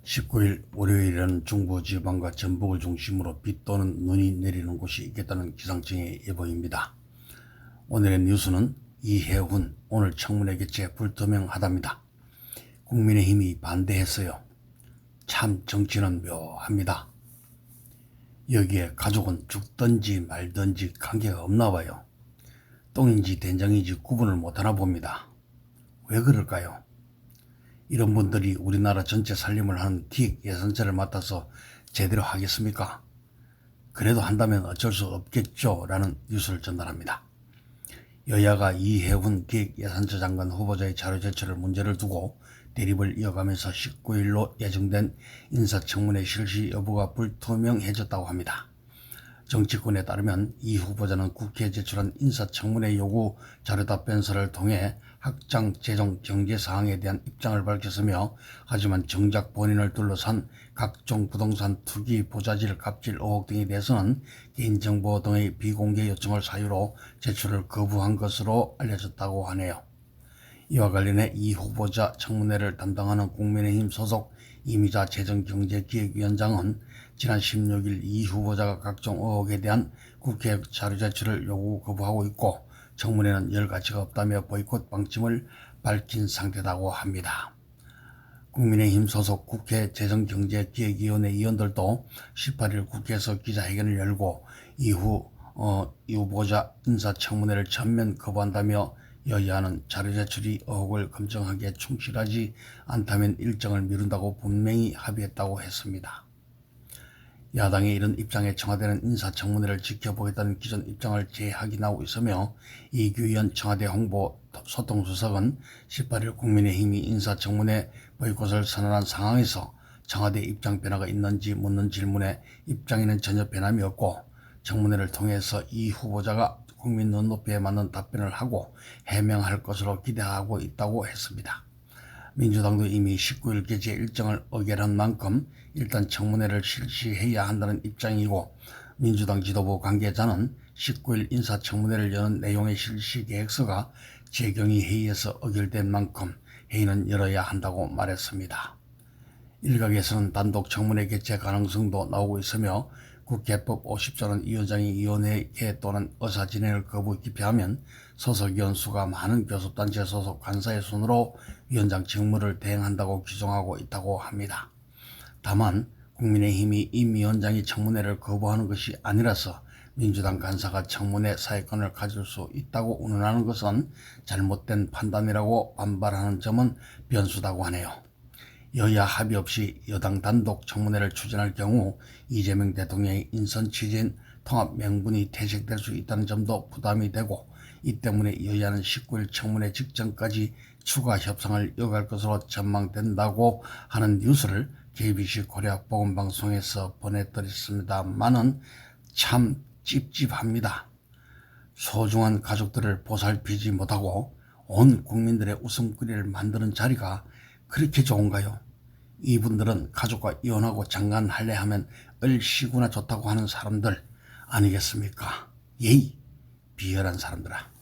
19일 월요일에는 중부지방과 전북을 중심으로 비 또는 눈이 내리는 곳이 있겠다는 기상청의 예보입니다. 오늘의 뉴스는 이해훈 오늘 청문회 개최 불투명하답니다. 국민의힘이 반대했어요. 참 정치는 묘합니다. 여기에 가족은 죽든지 말든지 관계가 없나 봐요. 똥인지 된장인지 구분을 못하나 봅니다. 왜 그럴까요? 이런 분들이 우리나라 전체 살림을 하는 기획 예산처를 맡아서 제대로 하겠습니까? 그래도 한다면 어쩔 수 없겠죠 라는 뉴스를 전달합니다. 여야가 이해훈 기획예산처 장관 후보자의 자료 제출을 문제를 두고 대립을 이어가면서 19일로 예정된 인사청문회 실시 여부가 불투명해졌다고 합니다. 정치권에 따르면 이 후보자는 국회에 제출한 인사청문회 요구 자료답변서를 통해 학장, 재정, 경제 사항에 대한 입장을 밝혔으며 하지만 정작 본인을 둘러싼 각종 부동산 투기, 보자질, 갑질 의혹 등에 대해서는 개인정보 등의 비공개 요청을 사유로 제출을 거부한 것으로 알려졌다고 하네요. 이와 관련해 이 후보자 청문회를 담당하는 국민의힘 소속 이미자 재정경제기획위원장은 지난 16일 이 후보자가 각종 의혹에 대한 국회 자료 제출을 요구 거부하고 있고 청문회는 열 가치가 없다며 보이콧 방침을 밝힌 상태라고 합니다. 국민의힘 소속 국회 재정경제기획위원회 위원들도 18일 국회에서 기자회견을 열고 이후 이 후보자 인사청문회를 전면 거부한다며 여야는 자료 제출이 의혹을 검증하기에 충실하지 않다면 일정을 미룬다고 분명히 합의했다고 했습니다. 야당의 이런 입장에 청와대는 인사청문회를 지켜보겠다는 기존 입장을 재확인하고 있으며 이규현 청와대 홍보소통수석은 18일 국민의힘이 인사청문회 보이콧을 선언한 상황에서 청와대 입장 변화가 있는지 묻는 질문에 입장에는 전혀 변함이 없고 청문회를 통해서 이 후보자가 국민 눈높이에 맞는 답변을 하고 해명할 것으로 기대하고 있다고 했습니다. 민주당도 이미 19일 개최 일정을 의결한 만큼 일단 청문회를 실시해야 한다는 입장이고 민주당 지도부 관계자는 19일 인사청문회를 여는 내용의 실시 계획서가 재경위 회의에서 의결된 만큼 회의는 열어야 한다고 말했습니다. 일각에서는 단독 청문회 개최 가능성도 나오고 있으며 국회법 50조는 위원장이 위원회 개 또는 의사 진행을 거부 기피하면 소속위원 수가 많은 교섭단체 소속 관사의 손으로 위원장 직무를 대행한다고 규정하고 있다고 합니다. 다만 국민의힘이 임 위원장이 청문회를 거부하는 것이 아니라서 민주당 간사가 청문회 사회권을 가질 수 있다고 운운하는 것은 잘못된 판단이라고 반발하는 점은 변수다고 하네요. 여야 합의 없이 여당 단독 청문회를 추진할 경우 이재명 대통령의 인선 취지인 통합 명분이 퇴색될 수 있다는 점도 부담이 되고 이 때문에 여야는 19일 청문회 직전까지 추가 협상을 이어갈 것으로 전망된다고 하는 뉴스를 KBC 코리아 보건방송에서 보내드렸습니다만은 참 찝찝합니다. 소중한 가족들을 보살피지 못하고 온 국민들의 웃음거리를 만드는 자리가 그렇게 좋은가요? 이분들은 가족과 이혼하고 장가할래 하면 얼씨구나 좋다고 하는 사람들 아니겠습니까? 예의 비열한 사람들아.